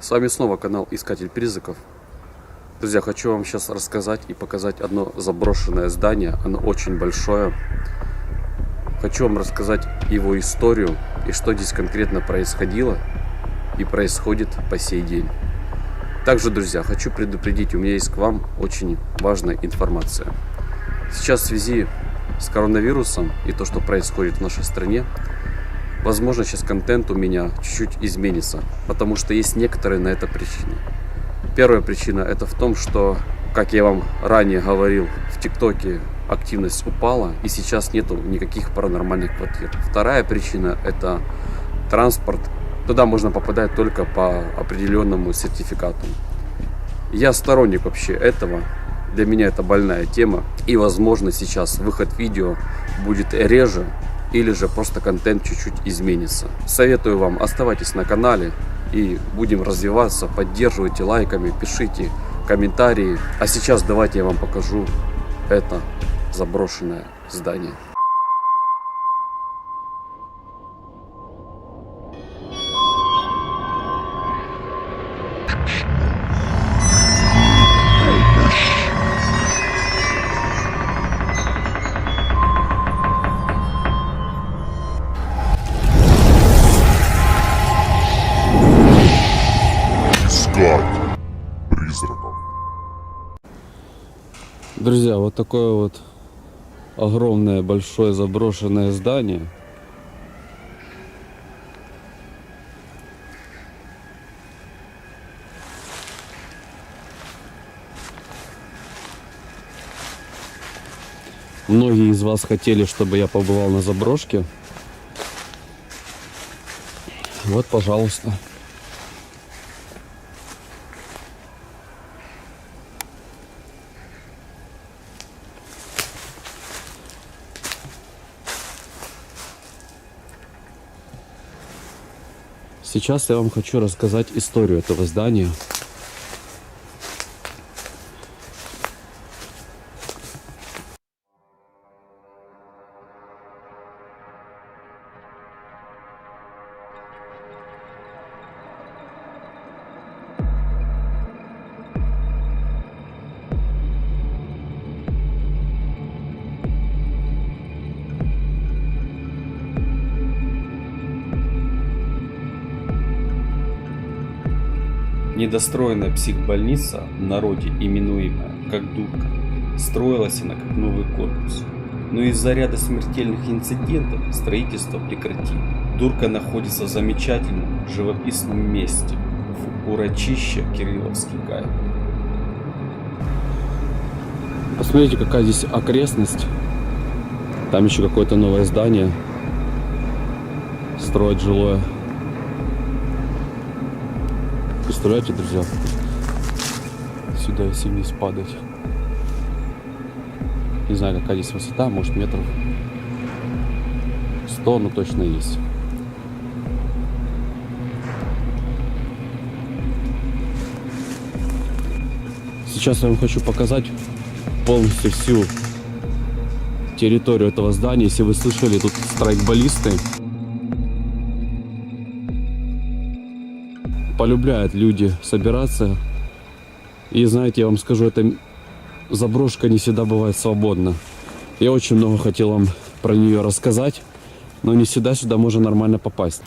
С вами снова канал Искатель Призраков. Друзья, хочу вам сейчас рассказать и показать одно заброшенное здание. Оно очень большое. Хочу вам рассказать его историю и что здесь конкретно происходило и происходит по сей день. Также, друзья, хочу предупредить, у меня есть к вам очень важная информация. Сейчас в связи с коронавирусом и то, что происходит в нашей стране, возможно, сейчас контент у меня чуть-чуть изменится, потому что есть некоторые на это причины. Первая причина это в том, что, как я вам ранее говорил, в ТикТоке активность упала и сейчас нету никаких паранормальных квартир. Вторая причина это транспорт. Туда можно попадать только по определенному сертификату. Я сторонник вообще этого. Для меня это больная тема. И возможно сейчас выход видео будет реже. Или же просто контент чуть-чуть изменится. Советую вам, оставайтесь на канале. И будем развиваться. Поддерживайте лайками, пишите комментарии. А сейчас давайте я вам покажу это заброшенное здание. Призраков. Друзья, вот такое вот огромное, большое заброшенное здание. Многие из вас хотели, чтобы я побывал на заброшке. Вот, пожалуйста. Сейчас я вам хочу рассказать историю этого здания. Недостроенная психбольница, в народе именуемая как Дурка, строилась она как новый корпус. Но из-за ряда смертельных инцидентов строительство прекратили. Дурка находится в замечательном живописном месте в урочище Кирилловский гай. Посмотрите, какая здесь окрестность. Там еще какое-то новое здание строят жилое. Представляете, друзья, сюда если вниз падать. Не знаю, какая здесь высота, может метров 100, но точно есть. Сейчас я вам хочу показать полностью всю территорию этого здания. Если вы слышали, тут страйкболисты. Полюбляют люди собираться. И знаете, я вам скажу, эта заброшка не всегда бывает свободна. Я очень много хотел вам про нее рассказать, но не всегда сюда можно нормально попасть.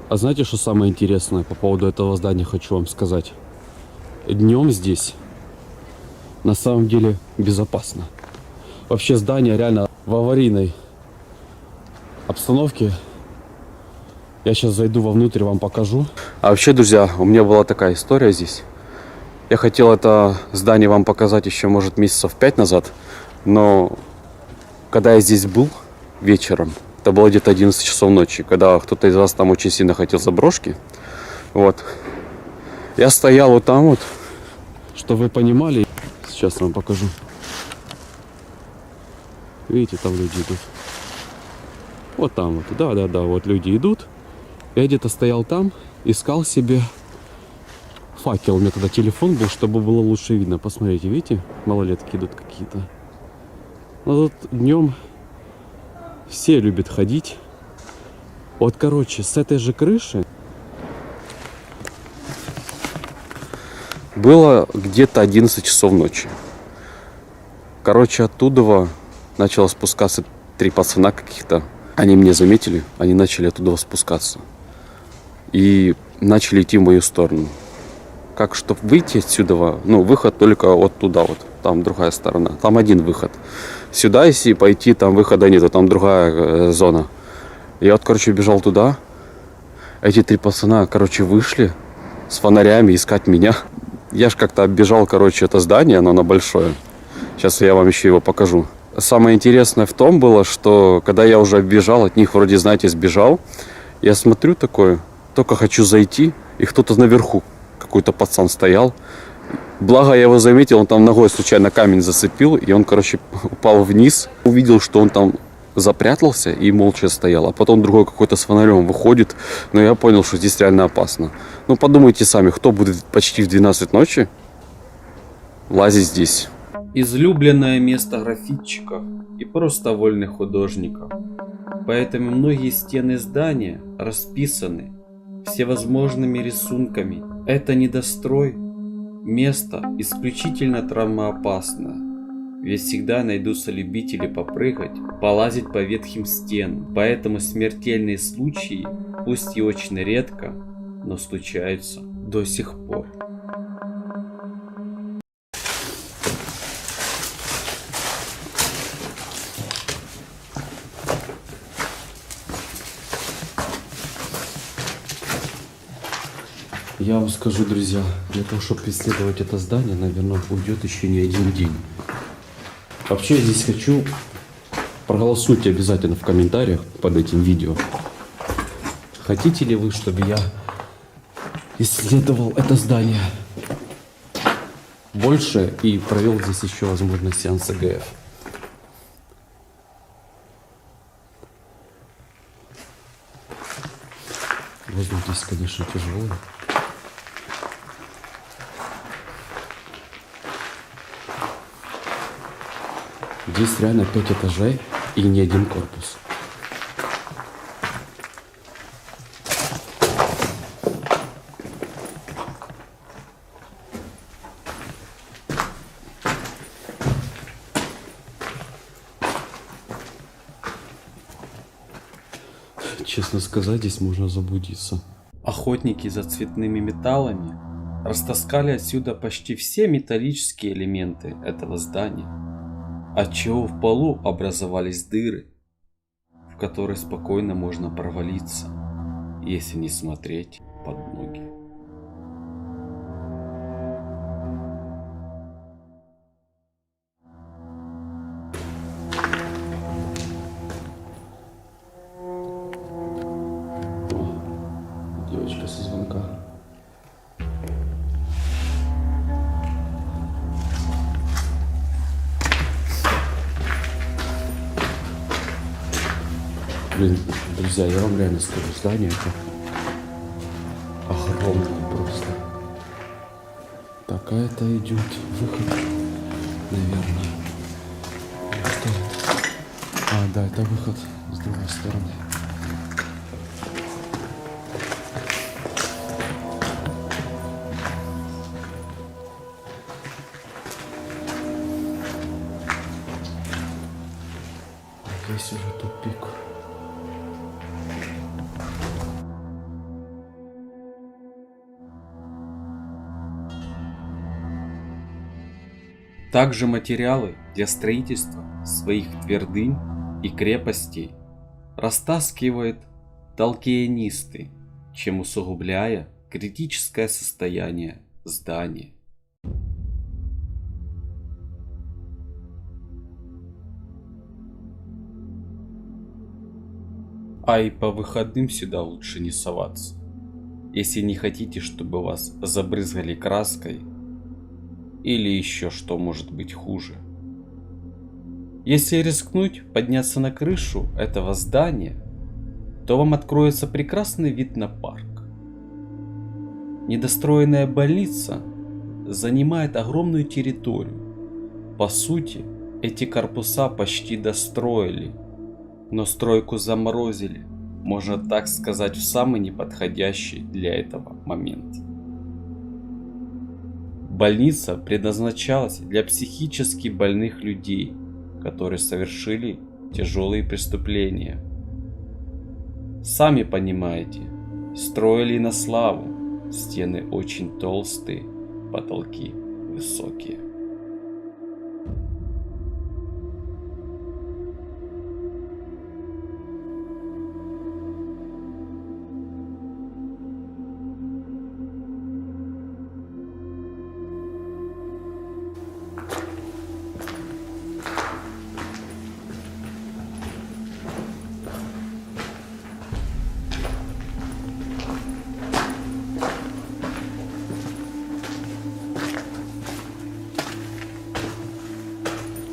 А знаете, что самое интересное по поводу этого здания хочу вам сказать? Днем здесь на самом деле безопасно. Вообще здание реально в аварийной обстановке. Я сейчас зайду вовнутрь, вам покажу. А вообще, друзья, у меня была такая история здесь. Я хотел это здание вам показать еще, может, месяцев 5 назад. Но когда я здесь был вечером, это было где-то 11 часов ночи, когда кто-то из вас там очень сильно хотел заброшки. Вот. Я стоял вот там вот, чтобы вы понимали. Сейчас вам покажу. Видите, там люди идут. Вот там вот. Да, вот люди идут. Я где-то стоял там, искал себе факел, у меня тогда телефон был, чтобы было лучше видно. Посмотрите, видите, малолетки идут какие-то. Но тут днем все любят ходить. Вот, короче, с этой же крыши было где-то 11 часов ночи. Короче, оттуда начало спускаться 3 пацана каких-то. Они меня заметили, они начали оттуда спускаться. И начали идти в мою сторону. Как, чтобы выйти отсюда, ну, выход только вот туда вот. Там другая сторона. Там один выход. Сюда, если пойти, там выхода нету, там другая зона. Я вот, короче, бежал туда. Эти 3 пацана, короче, вышли с фонарями искать меня. Я ж как-то оббежал, короче, это здание, оно большое. Сейчас я вам еще его покажу. Самое интересное в том было, что когда я уже оббежал, от них вроде, знаете, сбежал. Я смотрю такое, только хочу зайти, и кто-то наверху, какой-то пацан стоял. Благо я его заметил, он там ногой случайно камень зацепил, и он, короче, упал вниз. Увидел, что он там запрятался и молча стоял. А потом другой какой-то с фонарем выходит. Но я понял, что здесь реально опасно. Ну, подумайте сами, кто будет почти в 12 ночи лазить здесь? Излюбленное место граффитчиков и просто вольных художников. Поэтому многие стены здания расписаны всевозможными рисунками. Это недострой. Место исключительно травмоопасное. Ведь всегда найдутся любители попрыгать, полазить по ветхим стенам. Поэтому смертельные случаи, пусть и очень редко, но случаются до сих пор. Я вам скажу, друзья, для того, чтобы исследовать это здание, наверное, уйдет еще не один день. Вообще, я здесь хочу... Проголосуйте обязательно в комментариях под этим видео. Хотите ли вы, чтобы я исследовал это здание больше и провел здесь еще, возможно, сеанс ЭГФ? Воздух здесь, конечно, тяжелый. Здесь реально 5 этажей и не один корпус. Честно сказать, здесь можно заблудиться. Охотники за цветными металлами растаскали отсюда почти все металлические элементы этого здания, отчего в полу образовались дыры, в которые спокойно можно провалиться, если не смотреть под ноги. Девочка со звонка. Блин, друзья, я вам реально скажу, здание это огромное просто. Так, а это идет выход, наверное. Что это? А, да, это выход с другой стороны. Здесь уже тупик. Также материалы для строительства своих твердынь и крепостей растаскивают толкиенисты, чем усугубляя критическое состояние здания. А и по выходным сюда лучше не соваться, если не хотите, чтобы вас забрызгали краской или еще что может быть хуже. Если рискнуть подняться на крышу этого здания, то вам откроется прекрасный вид на парк. Недостроенная больница занимает огромную территорию. По сути, эти корпуса почти достроили, но стройку заморозили, можно так сказать, в самый неподходящий для этого момент. Больница предназначалась для психически больных людей, которые совершили тяжелые преступления. Сами понимаете, строили на славу, стены очень толстые, потолки высокие.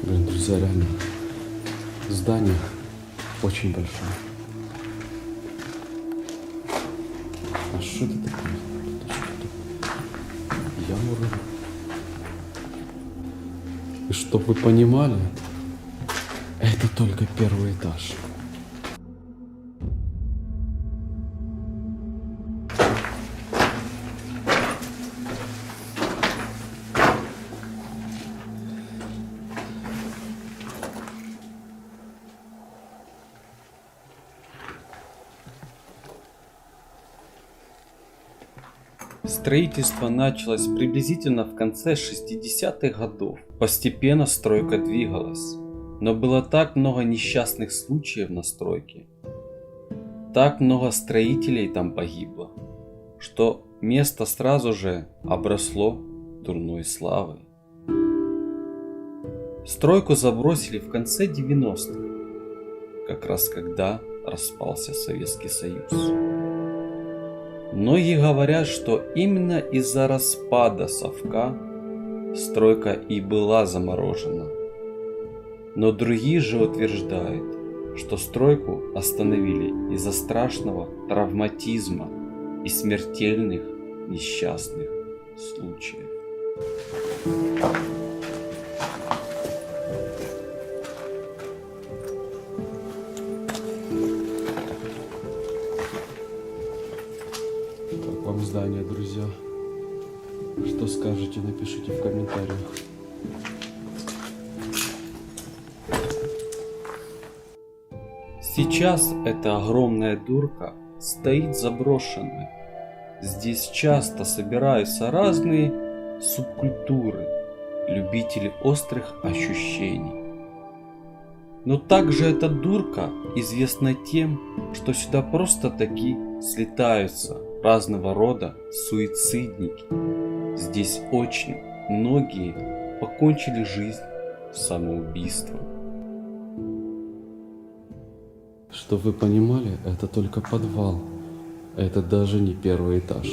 Блин, друзья, реально, здание очень большое. А что это такое? Это что-то яму рыли. И чтоб вы понимали, это только первый этаж. Строительство началось приблизительно в конце 60-х годов. Постепенно стройка двигалась, но было так много несчастных случаев на стройке, так много строителей там погибло, что место сразу же обросло дурной славой. Стройку забросили в конце 90-х, как раз когда распался Советский Союз. Многие говорят, что именно из-за распада совка стройка и была заморожена. Но другие же утверждают, что стройку остановили из-за страшного травматизма и смертельных несчастных случаев. Как вам здание, друзья? Что скажете, напишите в комментариях. Сейчас эта огромная дурка стоит заброшенная. Здесь часто собираются разные субкультуры, любители острых ощущений. Но также эта дурка известна тем, что сюда просто-таки слетаются разного рода суицидники. Здесь очень многие покончили жизнь самоубийством. Чтоб вы понимали, это только подвал. Это даже не первый этаж.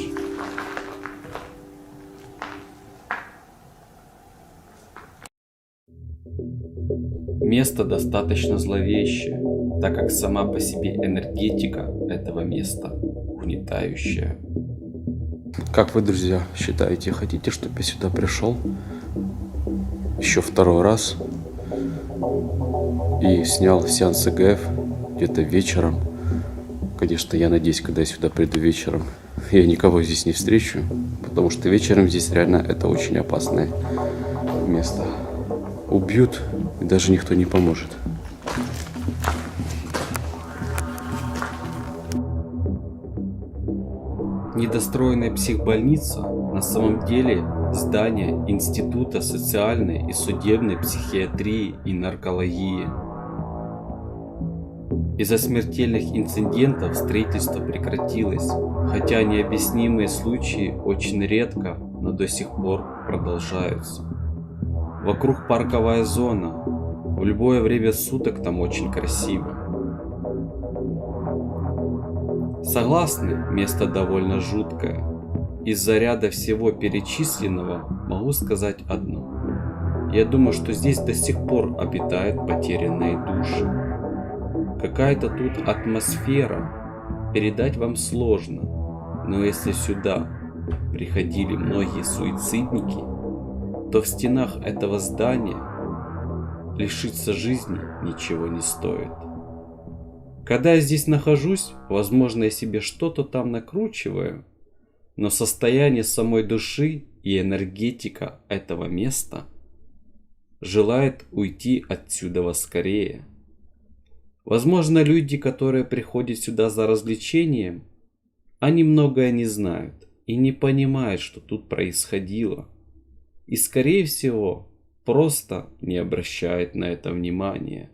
Место достаточно зловещее, так как сама по себе энергетика этого места угнетающая. Как вы, друзья, считаете, хотите, чтобы я сюда пришел еще второй раз и снял сеанс ЭГФ где-то вечером? Конечно, я надеюсь, когда я сюда приду вечером, я никого здесь не встречу, потому что вечером здесь реально это очень опасное место. Убьют, и даже никто не поможет. Недостроенная психбольница на самом деле здание Института социальной и судебной психиатрии и наркологии. Из-за смертельных инцидентов строительство прекратилось, хотя необъяснимые случаи очень редко, но до сих пор продолжаются. Вокруг парковая зона, в любое время суток там очень красиво. Согласны, место довольно жуткое. Из-за ряда всего перечисленного могу сказать одно. Я думаю, что здесь до сих пор обитают потерянные души. Какая-то тут атмосфера, передать вам сложно, но если сюда приходили многие суицидники, то в стенах этого здания лишиться жизни ничего не стоит. Когда я здесь нахожусь, возможно, я себе что-то там накручиваю, но состояние самой души и энергетика этого места желает уйти отсюда скорее. Возможно, люди, которые приходят сюда за развлечением, они многое не знают и не понимают, что тут происходило. И, скорее всего, просто не обращают на это внимания.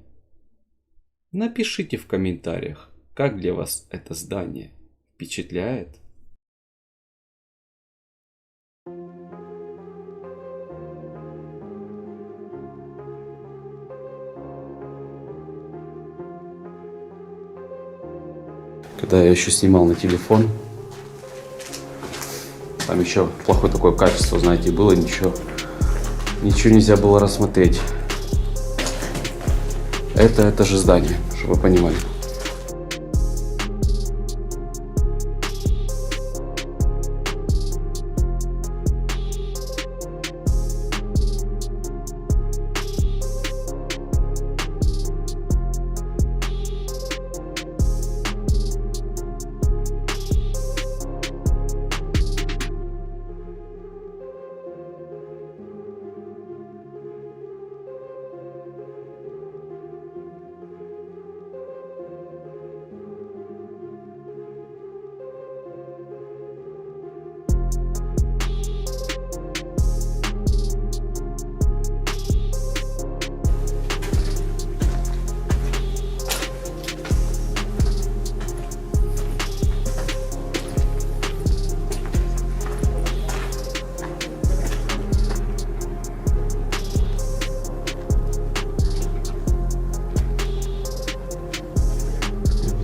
Напишите в комментариях, как для вас это здание впечатляет. Когда я еще снимал на телефон, там еще плохое такое качество, знаете, было, ничего нельзя было рассмотреть. Это же здание, чтобы вы понимали.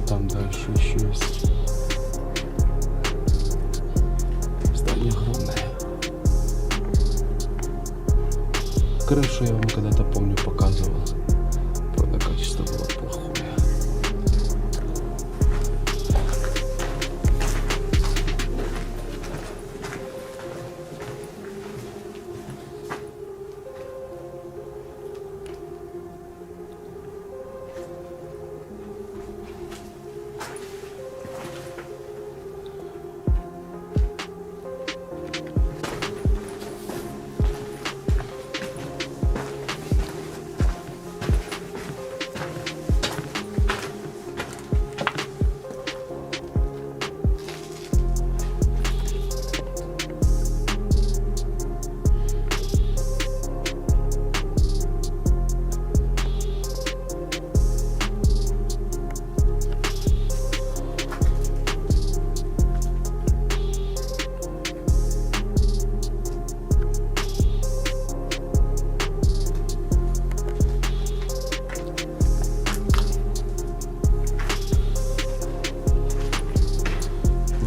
Там дальше еще есть здание огромное. Крышу я вам когда-то, помню, показывал. Правда, качество было плохое.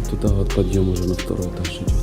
Туда вот подъем уже на второй этаж идет.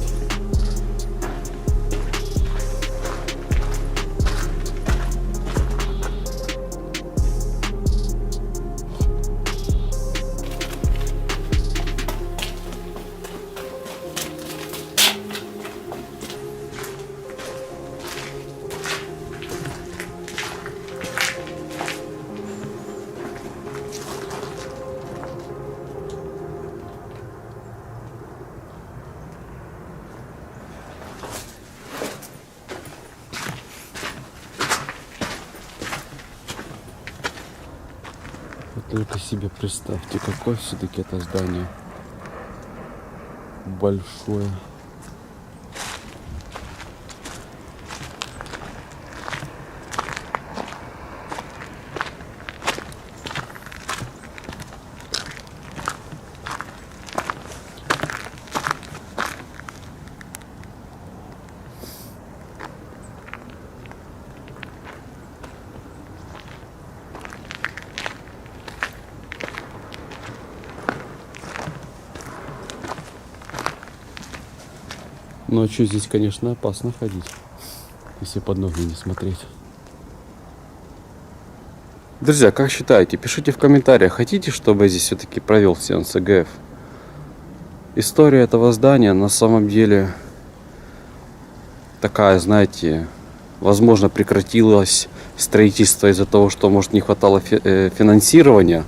Вот только себе представьте, какое все-таки это здание большое. Ночью здесь, конечно, опасно ходить, если под ноги не смотреть. Друзья, как считаете? Пишите в комментариях, хотите, чтобы я здесь все-таки провел сеанс ЭГФ? История этого здания на самом деле такая, знаете, возможно, прекратилось строительство из-за того, что, может, не хватало финансирования.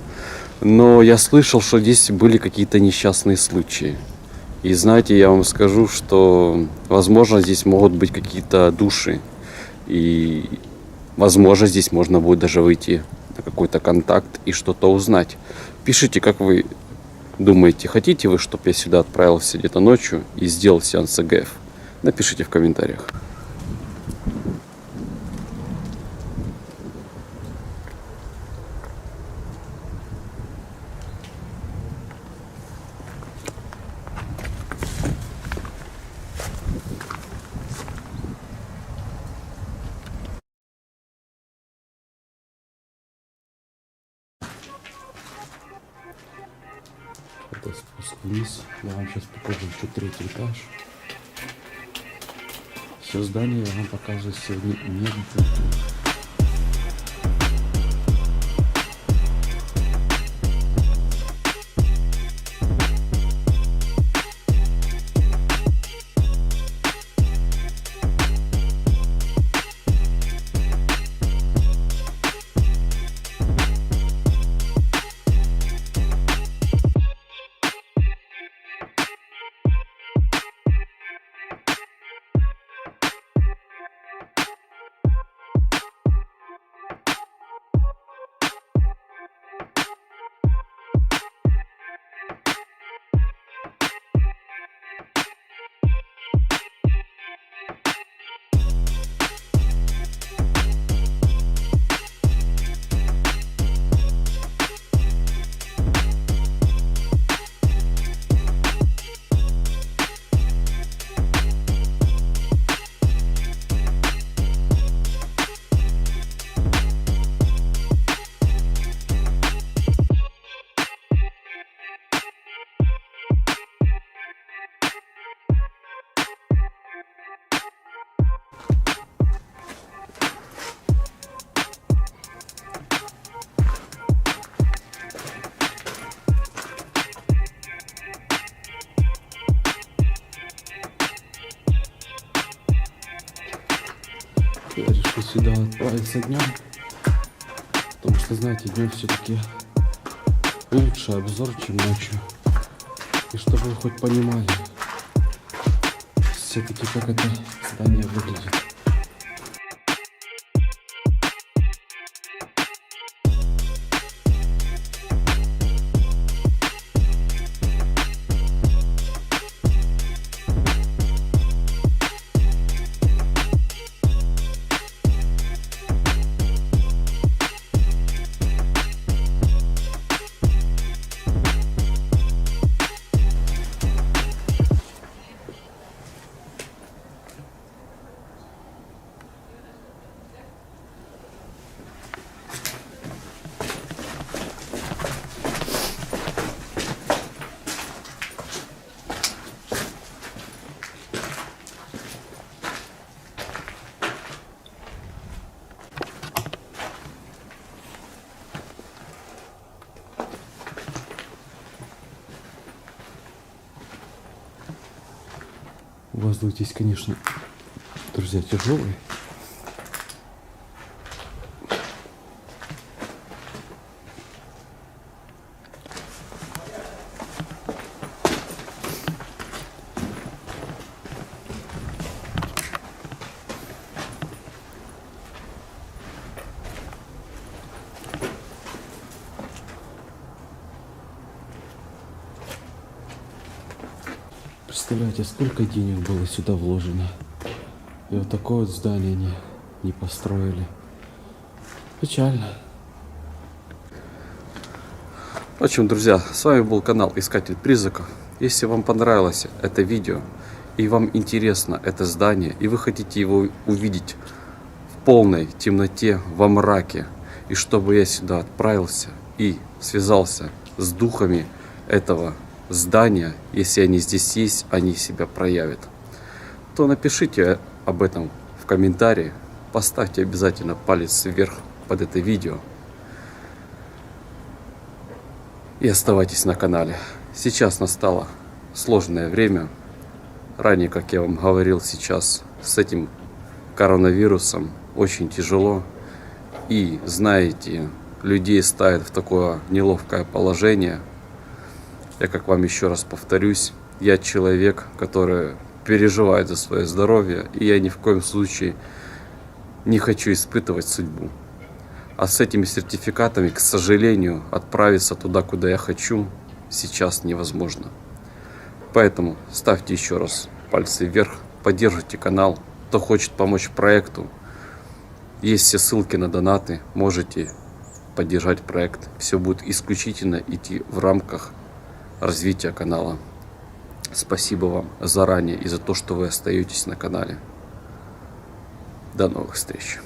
Но я слышал, что здесь были какие-то несчастные случаи. И знаете, я вам скажу, что, возможно, здесь могут быть какие-то души. И, возможно, здесь можно будет даже выйти на какой-то контакт и что-то узнать. Пишите, как вы думаете, хотите вы, чтобы я сюда отправился где-то ночью и сделал сеанс ЭГФ? Напишите в комментариях. Это спуск вниз. Я вам сейчас покажу еще 3-й этаж. Все здание я вам показываю сегодня не буду. Я решил сюда отправиться днем, потому что, знаете, днем все-таки лучше обзор, чем ночью. И чтобы вы хоть понимали, все-таки как это здание выглядит. Воздух здесь, конечно, друзья, тяжелый. Представляете, сколько денег было сюда вложено. И вот такое вот здание не построили. Печально. В общем, друзья, с вами был канал Искатель Призраков. Если вам понравилось это видео и вам интересно это здание, и вы хотите его увидеть в полной темноте, во мраке, и чтобы я сюда отправился и связался с духами этого здания, если они здесь есть, они себя проявят, то напишите об этом в комментарии, поставьте обязательно палец вверх под это видео и оставайтесь на канале. Сейчас настало сложное время. Ранее, как я вам говорил, сейчас с этим коронавирусом очень тяжело. И, знаете, людей ставят в такое неловкое положение. Я как вам еще раз повторюсь, я человек, который переживает за свое здоровье, и я ни в коем случае не хочу испытывать судьбу. А с этими сертификатами, к сожалению, отправиться туда, куда я хочу, сейчас невозможно. Поэтому ставьте еще раз пальцы вверх, поддержите канал. Кто хочет помочь проекту, есть все ссылки на донаты, можете поддержать проект. Все будет исключительно идти в рамках развития канала. Спасибо вам заранее и за то, что вы остаетесь на канале. До новых встреч.